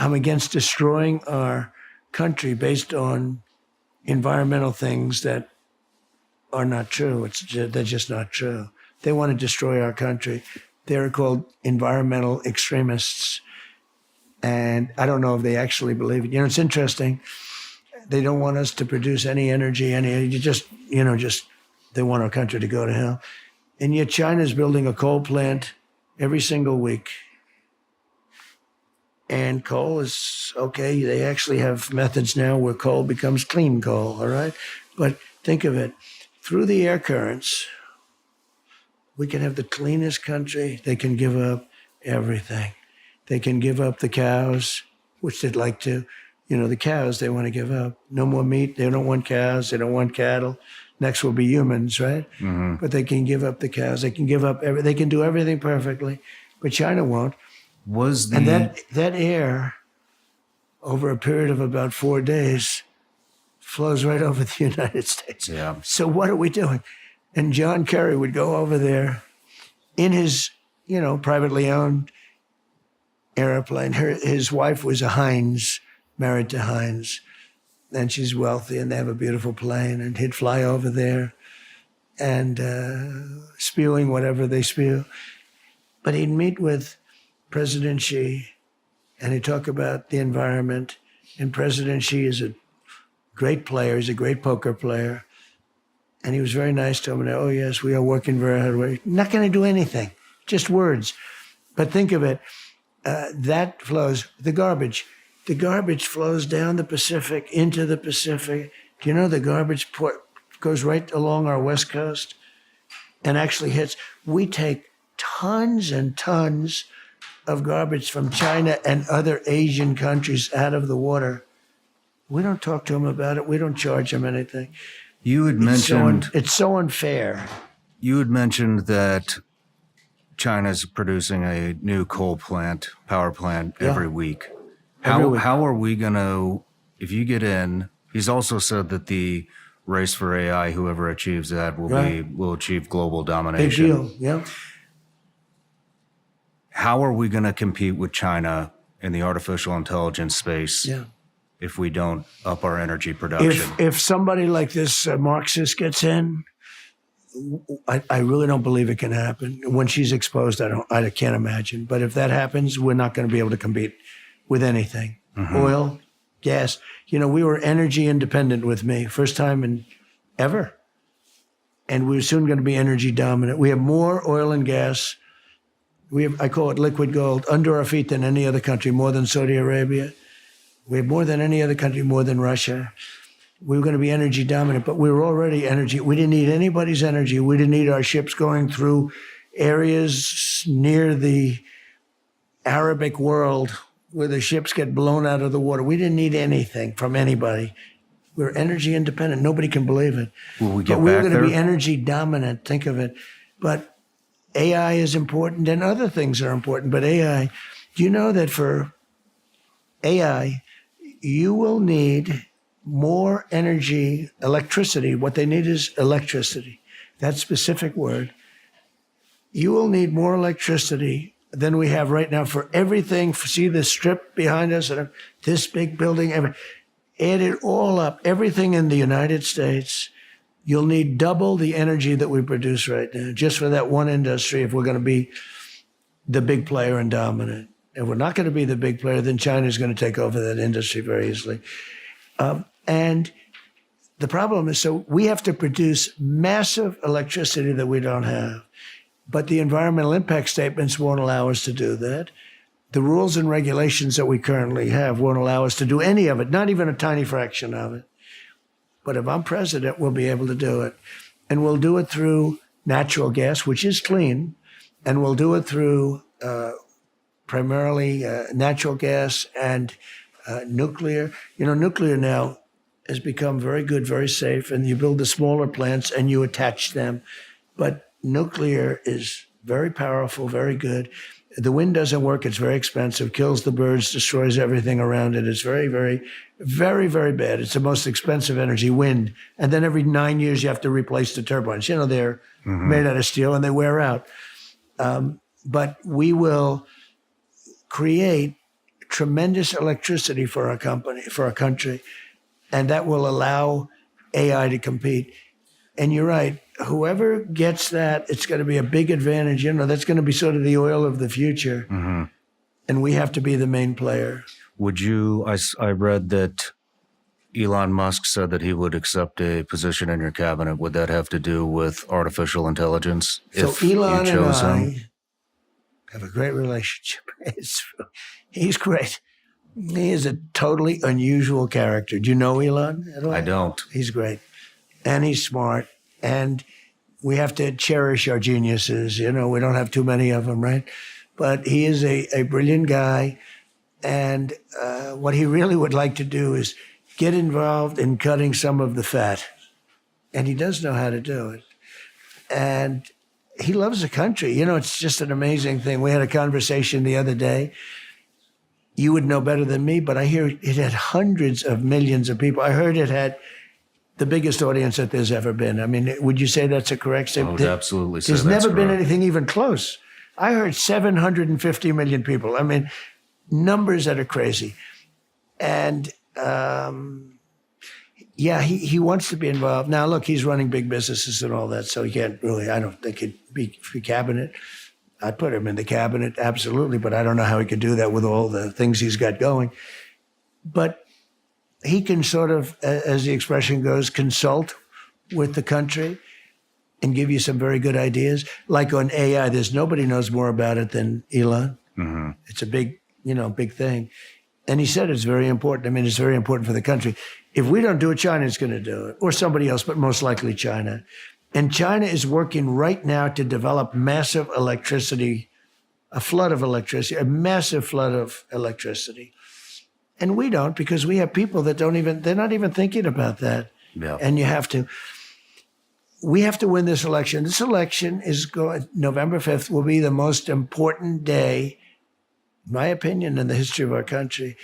I'm against destroying our country based on environmental things that are not true. They're just not true. They want to destroy our country. They're called environmental extremists. And I don't know if they actually believe it. It's interesting. They don't want us to produce any energy, they want our country to go to hell. And yet China's building a coal plant every single week. And coal is okay. They actually have methods now where coal becomes clean coal, all right? But think of it. Through the air currents, we can have the cleanest country. They can give up everything. They can give up the cows, which they'd like to. The cows they want to give up. No more meat. They don't want cows. They don't want cattle. Next will be humans, right? Mm-hmm. But they can give up the cows. They can give up they can do everything perfectly. But China won't. And that air, over a period of about 4 days, flows right over the United States. Yeah. So what are we doing? And John Kerry would go over there in his, privately owned airplane. His wife was a Heinz, married to Heinz, and she's wealthy, and they have a beautiful plane. And he'd fly over there and spewing whatever they spew. But he'd meet with President Xi, and he'd talk about the environment. And President Xi is a great player. He's a great poker player. And he was very nice to him. And, oh, yes, we are working very hard. We're not going to do anything, just words. But think of it. That flows, the garbage flows down the Pacific, into the Pacific. Do you know the garbage port goes right along our West Coast and actually hits? We take tons and tons of garbage from China and other Asian countries out of the water. We don't talk to them about it. We don't charge them anything. You had mentioned... It's so unfair. You had mentioned that China's producing a new power plant every week. How are we going to, if you get in, he's also said that the race for AI, whoever achieves that will achieve global domination. Big deal, yeah. How are we going to compete with China in the artificial intelligence space if we don't up our energy production? If somebody like this Marxist gets in, I really don't believe it can happen. When she's exposed, I can't imagine. But if that happens, we're not going to be able to compete with anything. Mm-hmm. Oil, gas. We were energy independent with me, first time in ever. And we're soon going to be energy dominant. We have more oil and gas. I call it liquid gold, under our feet than any other country, more than Saudi Arabia. We have more than any other country, more than Russia. We were going to be energy dominant, but we were already energy. We didn't need anybody's energy. We didn't need our ships going through areas near the Arabic world where the ships get blown out of the water. We didn't need anything from anybody. We're energy independent. Nobody can believe it. Will we get but we were back going to there? be energy dominant. Think of it. But AI is important and other things are important. But AI, do you know that for AI, you will need more energy, electricity. What they need is electricity. That specific word. You will need more electricity than we have right now for everything. See the strip behind us, and this big building. Add it all up, everything in the United States, you'll need double the energy that we produce right now, just for that one industry, if we're going to be the big player and dominant. If we're not going to be the big player, then China's going to take over that industry very easily. And the problem is, so we have to produce massive electricity that we don't have. But the environmental impact statements won't allow us to do that. The rules and regulations that we currently have won't allow us to do any of it, not even a tiny fraction of it. But if I'm president, we'll be able to do it. And we'll do it through natural gas, which is clean. And we'll do it through primarily natural gas and nuclear. Nuclear now has become very good, very safe. And you build the smaller plants and you attach them. But nuclear is very powerful, very good. The wind doesn't work. It's very expensive, kills the birds, destroys everything around it. It's very, very, very, very bad. It's the most expensive energy, wind. And then every 9 years, you have to replace the turbines. They're made out of steel and they wear out. But we will create tremendous electricity for our country, and that will allow AI to compete. And you're right. Whoever gets that, it's going to be a big advantage. That's going to be sort of the oil of the future. Mm-hmm. And we have to be the main player. Would you? I read that Elon Musk said that he would accept a position in your cabinet. Would that have to do with artificial intelligence? So if Elon you chose and I him? have a great relationship. He's great. He is a totally unusual character. Do you know Elon at all? I don't. He's great. And he's smart. And we have to cherish our geniuses. We don't have too many of them, right? But he is a brilliant guy. And what he really would like to do is get involved in cutting some of the fat. And he does know how to do it. And he loves the country. It's just an amazing thing. We had a conversation the other day. You would know better than me, but I hear it had hundreds of millions of people. I heard it had the biggest audience that there's ever been. I mean, would you say that's a correct statement? I would absolutely say there's that's never been correct. anything even close. I heard 750 million people. I mean, numbers that are crazy. And he wants to be involved. Now, look, he's running big businesses and all that, so he can't really, I don't think he'd be for cabinet. I'd put him in the cabinet, absolutely, but I don't know how he could do that with all the things he's got going. But he can sort of, as the expression goes, consult with the country and give you some very good ideas. Like on AI, there's nobody knows more about it than Elon. Mm-hmm. It's a big thing. And he said it's very important. I mean, it's very important for the country. If we don't do it, China's going to do it, or somebody else, but most likely China. And China is working right now to develop massive electricity, a massive flood of electricity. And we don't, because we have people that they're not even thinking about that. Yeah. And we have to win this election. This election November 5th will be the most important day, in my opinion, in the history of our country.